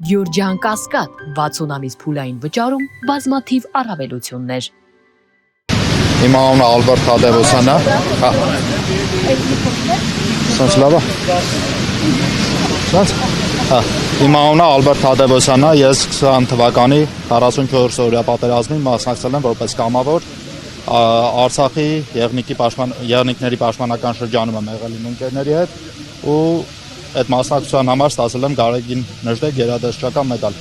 Գյուրջան Կասկադ 60 ամիս փուլային վճարում բազմաթիվ առավելություններ։ Իմ անունը Ալբերտ Թադևոսյանն է։ Սենց լավ է։ Սենց։ Իմ անունը Ալբերտ Թադևոսյանն է, ես 20 թվականի 44 օրյա պատերազմին մասնակցել եմ որպես կամավոր Արցախի եղնիկների պաշտպանական շրջանում եմ եղել իմ ընկերների հետ ու այդ մասնակցության համար ստացել եմ Գարեգին Նժդե գերադասչական մեդալ,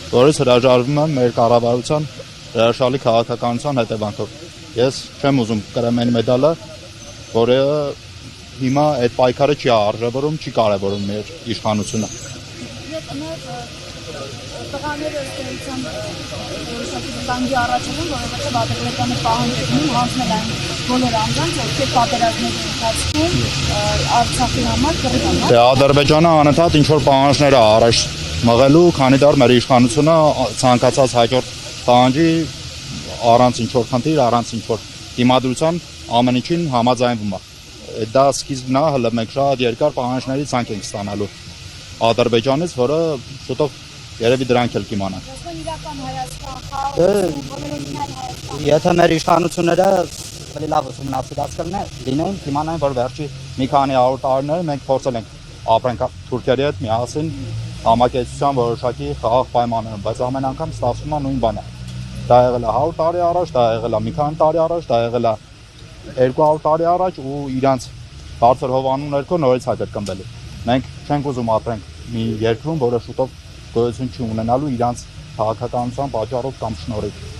որից հրաժարվում եմ մեր կառավարության հրաշալի քաղաքականության հետևանքով։ Ես չեմ ուզում կրեմ այն մեդալը, որը հիմա այդ պայքարը չի արժևորում, չի կարևորում մեր իշխանությունը։ Տղաները ստեղծան որոշակի վտանգի առաջանում, որովհետև ադրբեջանը պահանջում հանձնել այն բոլոր անձանց, ովքեր պատերազմների ընթացքում Արցախի համար կռվում են։ Ադրբեջանը անընդհատ ինչ-որ պահանջներ է առաջ մղելու, քանի դեռ մեր իշխանությունը ցանկացած հաջորդ պահանջի առանց ինչ-որ խնդիր, առանց ինչ-որ դիմադրության ամեն ինչին համաձայնվում է։ Դա սկիզբն է, հələ մենք շատ երկար պահանջների ցանկ ենք ստանալու Ադրբեջանից, որը շուտով երևի դրանք էլ կիմանան։ Եթե մեր իշխանությունները ավելի լավ ուսումնասիրած լինեն, կիմանային, որ վերջի մի քանի 100 տարիներ մենք փորձել ենք ապրենք թուրքերի հետ միասին համակեցության որոշակի խաղաղ պայմաններում, բայց ամեն անգամ ստացվում է նույն բանը։ Դա եղել է 100 տարի առաջ, դա եղել է մի քանի տարի առաջ, դա եղել է 200 տարի առաջ ու իրանց բարձր հովանու ներքո նորից է կրկնվելու։ Մենք չենք ուզում ապրենք մի երկրում, որը շուտով գոյություն չի ունենալու իրանց քաղաքականության պատճառով կամ շնորհիվ։